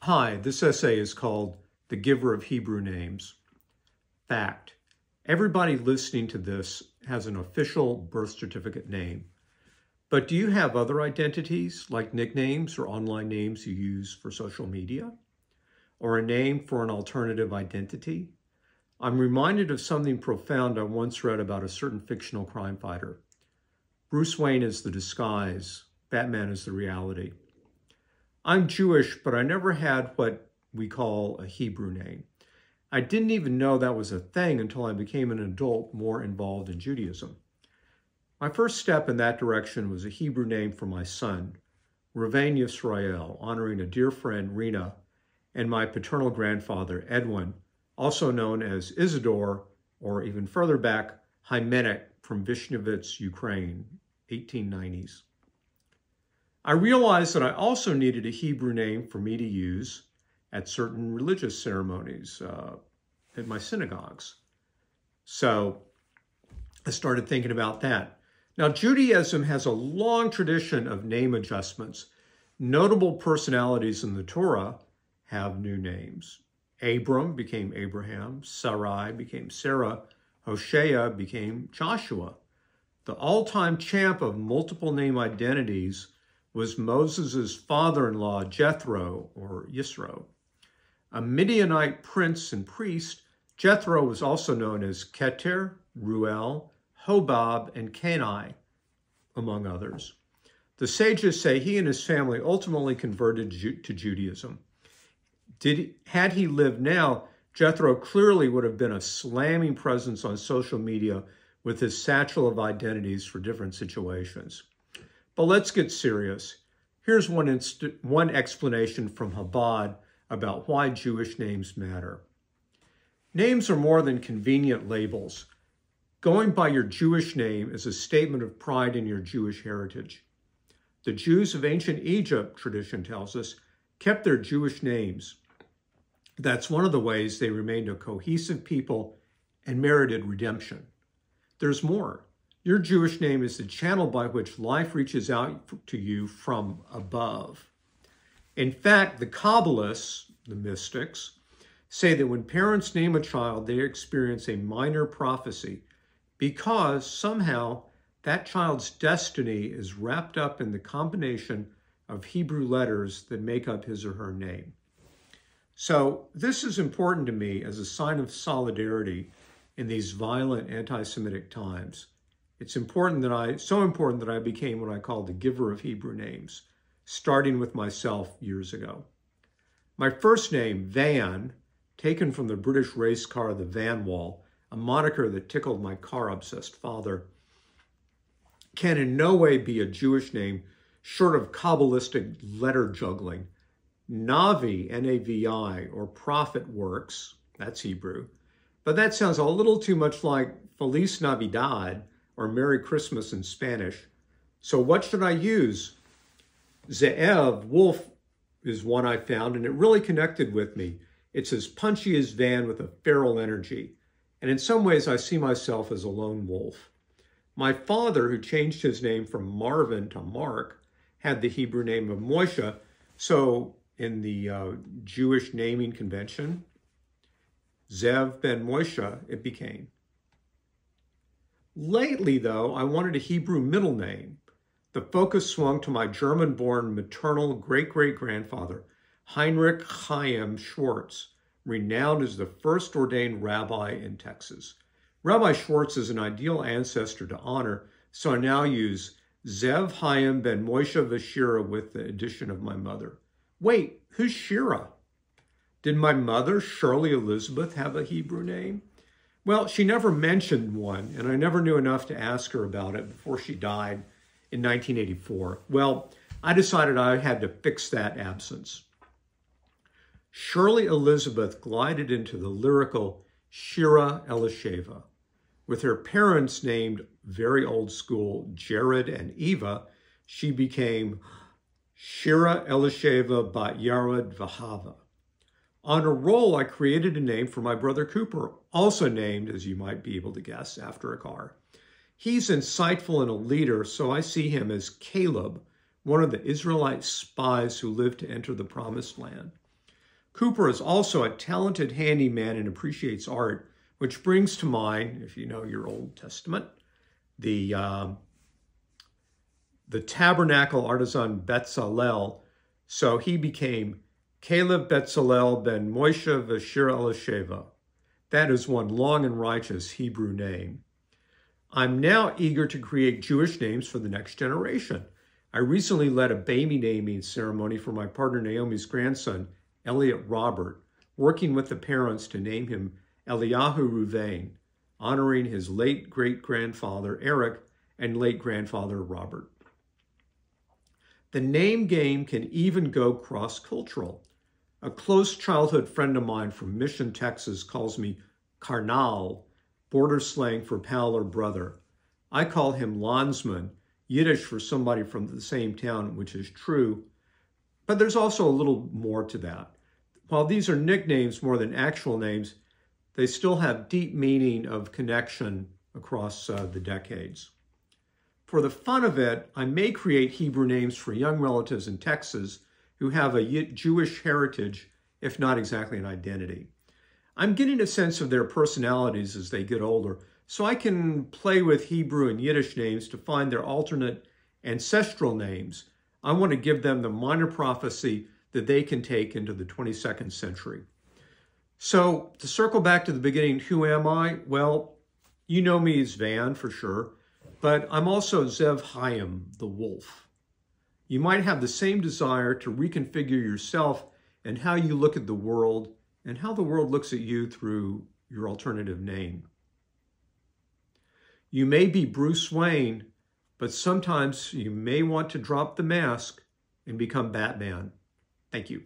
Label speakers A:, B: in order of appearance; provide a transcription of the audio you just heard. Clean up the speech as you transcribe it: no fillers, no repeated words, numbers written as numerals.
A: Hi, this essay is called The Giver of Hebrew Names. Fact: everybody listening to this has an official birth certificate name. But do you have other identities like nicknames or online names you use for social media? Or a name for an alternative identity? I'm reminded of something profound I once read about a certain fictional crime fighter. Bruce Wayne is the disguise, Batman is the reality. I'm Jewish, but I never had what we call a Hebrew name. I didn't even know that was a thing until I became an adult more involved in Judaism. My first step in that direction was a Hebrew name for my son, Reuven Yisrael, honoring a dear friend, Rena, and my paternal grandfather, Edwin, also known as Isidore, or even further back, Hymenek from Vishnevitz, Ukraine, 1890s. I realized that I also needed a Hebrew name for me to use at certain religious ceremonies at my synagogues. So I started thinking about that. Now, Judaism has a long tradition of name adjustments. Notable personalities in the Torah have new names. Abram became Abraham, Sarai became Sarah, Hosea became Joshua. The all-time champ of multiple name identities was Moses' father-in-law, Jethro, or Yisro. A Midianite prince and priest, Jethro was also known as Keter, Ruel, Hobab, and Kenai, among others. The sages say he and his family ultimately converted to Judaism. Had he lived now, Jethro clearly would have been a slamming presence on social media with his satchel of identities for different situations. But let's get serious. Here's one explanation from Chabad about why Jewish names matter. Names are more than convenient labels. Going by your Jewish name is a statement of pride in your Jewish heritage. The Jews of ancient Egypt, tradition tells us, kept their Jewish names. That's one of the ways they remained a cohesive people and merited redemption. There's more. Your Jewish name is the channel by which life reaches out to you from above. In fact, the Kabbalists, the mystics, say that when parents name a child, they experience a minor prophecy because somehow that child's destiny is wrapped up in the combination of Hebrew letters that make up his or her name. So this is important to me as a sign of solidarity in these violent anti-Semitic times. It's so important that I became what I call the giver of Hebrew names, starting with myself years ago. My first name, Van, taken from the British race car, the Van Wall, a moniker that tickled my car-obsessed father, can in no way be a Jewish name short of Kabbalistic letter juggling. Navi, N-A-V-I, or prophet works, that's Hebrew, but that sounds a little too much like Feliz Navidad, or Merry Christmas in Spanish. So what should I use? Ze'ev, wolf, is one I found, and it really connected with me. It's as punchy as Van with a feral energy. And in some ways, I see myself as a lone wolf. My father, who changed his name from Marvin to Mark, had the Hebrew name of Moshe. So in the Jewish naming convention, Zev ben Moshe, it became. Lately, though, I wanted a Hebrew middle name. The focus swung to my German-born maternal great-great-grandfather, Heinrich Chaim Schwartz, renowned as the first ordained rabbi in Texas. Rabbi Schwartz is an ideal ancestor to honor, so I now use Zev Chaim ben Moshe Vashira with the addition of my mother. Wait, who's Shira? Did my mother, Shirley Elizabeth, have a Hebrew name? Well, she never mentioned one, and I never knew enough to ask her about it before she died in 1984. Well, I decided I had to fix that absence. Shirley Elizabeth glided into the lyrical Shira Elisheva. With her parents named very old school Jared and Eva, she became Shira Elisheva bat Yared Vahava. On a roll, I created a name for my brother Cooper, also named, as you might be able to guess, after a car. He's insightful and a leader, so I see him as Caleb, one of the Israelite spies who lived to enter the Promised Land. Cooper is also a talented handyman and appreciates art, which brings to mind, if you know your Old Testament, the tabernacle artisan Betzalel. So he became Caleb Betzalel ben Moshe Vashir Elisheva. That is one long and righteous Hebrew name. I'm now eager to create Jewish names for the next generation. I recently led a baby naming ceremony for my partner Naomi's grandson, Elliot Robert, working with the parents to name him Eliyahu Ruvain, honoring his late great-grandfather Eric and late-grandfather Robert. The name game can even go cross-cultural. A close childhood friend of mine from Mission, Texas calls me Karnal, border slang for pal or brother. I call him Landsman, Yiddish for somebody from the same town, which is true. But there's also a little more to that. While these are nicknames more than actual names, they still have deep meaning of connection across the decades. For the fun of it, I may create Hebrew names for young relatives in Texas who have a Jewish heritage, if not exactly an identity. I'm getting a sense of their personalities as they get older, so I can play with Hebrew and Yiddish names to find their alternate ancestral names. I want to give them the minor prophecy that they can take into the 22nd century. So to circle back to the beginning, who am I? Well, you know me as Van for sure, but I'm also Zev Chaim, the wolf. You might have the same desire to reconfigure yourself and how you look at the world and how the world looks at you through your alternative name. You may be Bruce Wayne, but sometimes you may want to drop the mask and become Batman. Thank you.